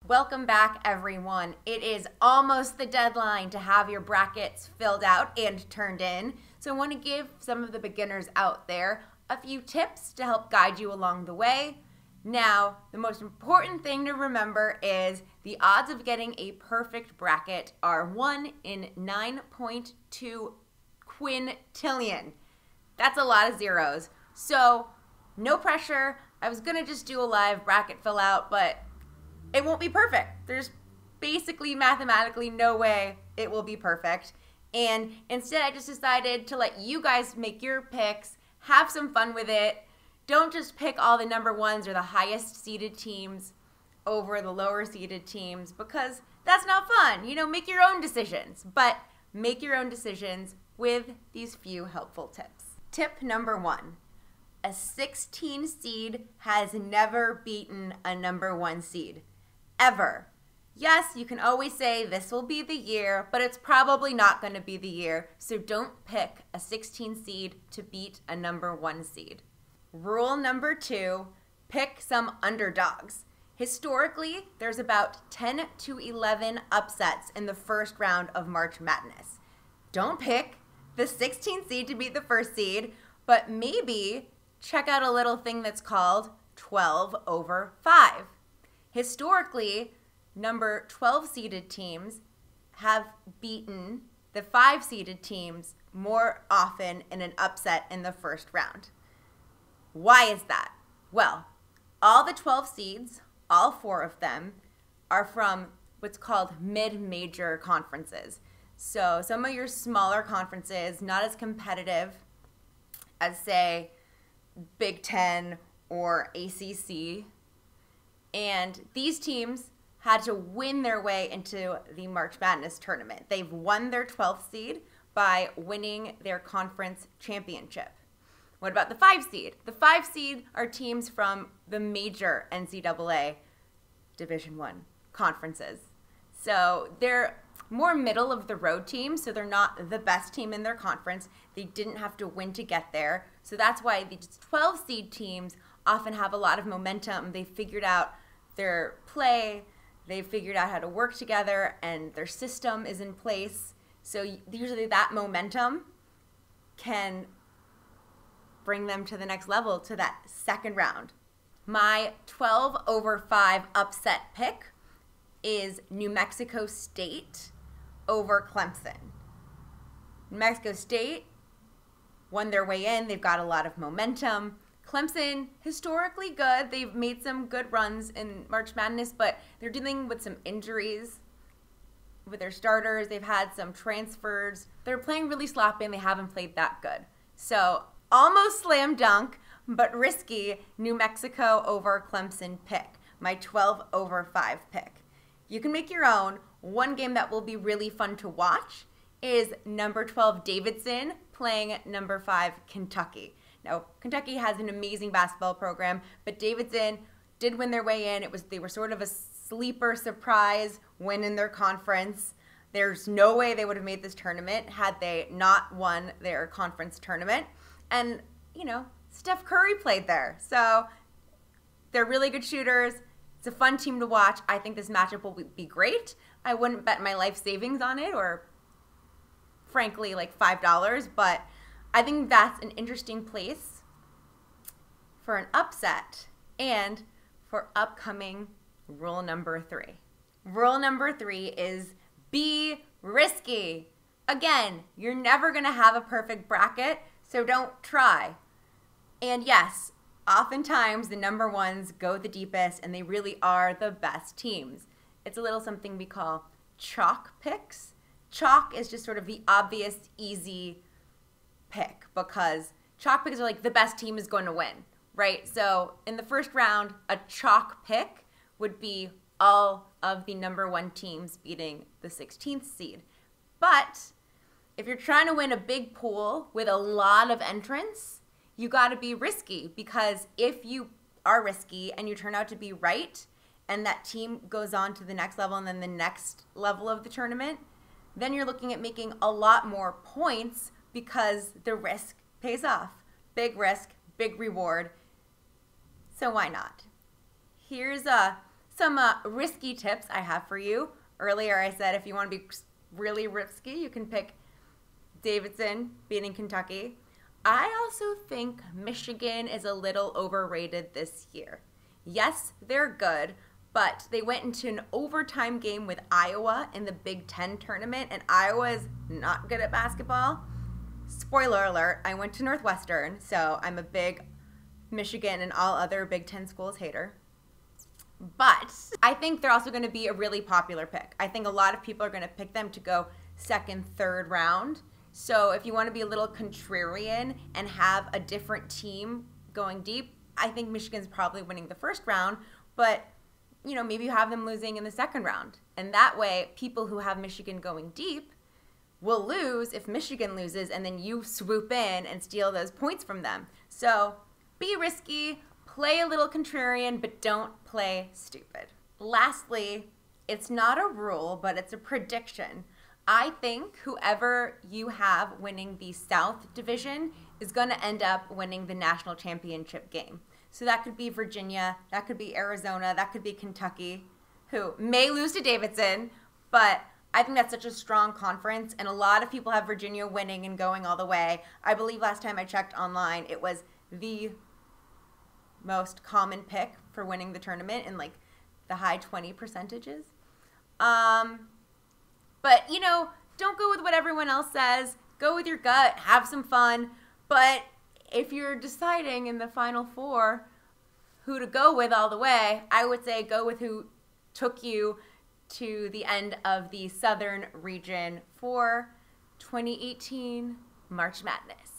Welcome back, everyone. It is almost the deadline to have your brackets filled out and turned in. So I want to give some of the beginners out there a few tips to help guide you along the way. Now, the most important thing to remember is the odds of getting a perfect bracket are 1 in 9.2 quintillion. That's a lot of zeros. So, no pressure. I was going to just do a live bracket fill out, but it won't be perfect. There's basically mathematically no way it will be perfect. And instead, I just decided to let you guys make your picks, have some fun with it. Don't just pick all the number ones or the highest seeded teams over the lower seeded teams because that's not fun. You know, make your own decisions, but make your own decisions with these few helpful tips. Tip number 1. A 16 seed has never beaten a number 1 seed. Ever. Yes, you can always say this will be the year, but it's probably not going to be the year, so don't pick a 16 seed to beat a number 1 seed. Rule number 2, pick some underdogs. Historically, there's about 10 to 11 upsets in the first round of March Madness. Don't pick the 16 seed to beat the first seed, but maybe check out a little thing that's called 12 over 5. Historically, number 12 seeded teams have beaten the 5 seeded teams more often in an upset in the first round. Why is that? Well, all the 12 seeds, all 4 of them, are from what's called mid-major conferences. So some of your smaller conferences, not as competitive as, say, Big Ten or ACC. And these teams had to win their way into the March Madness tournament. They've won their 12th seed by winning their conference championship. What about the 5 seed? The 5 seed are teams from the major NCAA Division I conferences. So they're more middle of the road teams, so they're not the best team in their conference. They didn't have to win to get there. So that's why these 12 seed teams often have a lot of momentum. They figured out their play, they figured out how to work together, and their system is in place. So usually that momentum can bring them to the next level, to that second round. My 12 over 5 upset pick is New Mexico State over Clemson. New Mexico State won their way in. They've got a lot of momentum. Clemson, historically good. They've made some good runs in March Madness, but they're dealing with some injuries with their starters. They've had some transfers. They're playing really sloppy, and they haven't played that good. So almost slam dunk, but risky New Mexico over Clemson pick. My 12 over 5 pick. You can make your own. One game that will be really fun to watch is number 12 Davidson playing number 5 Kentucky. Now, Kentucky has an amazing basketball program, but Davidson did win their way in. They were sort of a sleeper surprise win in their conference. There's no way they would have made this tournament had they not won their conference tournament. And, you know, Steph Curry played there. So they're really good shooters. It's a fun team to watch. I think this matchup will be great. I wouldn't bet my life savings on it, or frankly, like $5, but I think that's an interesting place for an upset and for upcoming rule number 3. Rule number 3 is be risky. Again, you're never going to have a perfect bracket, so don't try. And yes, oftentimes the number 1s go the deepest, and they really are the best teams. It's a little something we call chalk picks. Chalk is just sort of the obvious, easy pick because chalk picks are like the best team is going to win, right? So in the first round, a chalk pick would be all of the number 1 teams beating the 16th seed. But if you're trying to win a big pool with a lot of entrants, you got to be risky, because if you are risky and you turn out to be right and that team goes on to the next level and then the next level of the tournament, then you're looking at making a lot more points because the risk pays off. Big risk, big reward. So why not? Here's Some risky tips I have for you. Earlier I said if you want to be really risky, you can pick Davidson beating Kentucky. I also think Michigan is a little overrated this year. Yes, they're good, but they went into an overtime game with Iowa in the Big Ten tournament, and Iowa is not good at basketball. Spoiler alert, I went to Northwestern, so I'm a big Michigan and all other Big Ten schools hater. But I think they're also going to be a really popular pick. I think a lot of people are going to pick them to go second, third round. So if you want to be a little contrarian and have a different team going deep, I think Michigan's probably winning the first round, but maybe you have them losing in the second round. And that way, people who have Michigan going deep will lose if Michigan loses, and then you swoop in and steal those points from them. So be risky, play a little contrarian, but don't play stupid. Lastly, it's not a rule, but it's a prediction. I think whoever you have winning the South Division is going to end up winning the national championship game. So that could be Virginia, that could be Arizona, that could be Kentucky, who may lose to Davidson, but I think that's such a strong conference, and a lot of people have Virginia winning and going all the way. I believe last time I checked online, it was the most common pick for winning the tournament in like the high 20 percentages. But, don't go with what everyone else says. Go with your gut. Have some fun. But if you're deciding in the Final Four who to go with all the way, I would say go with who took you to the end of the Southern region for 2018 March Madness.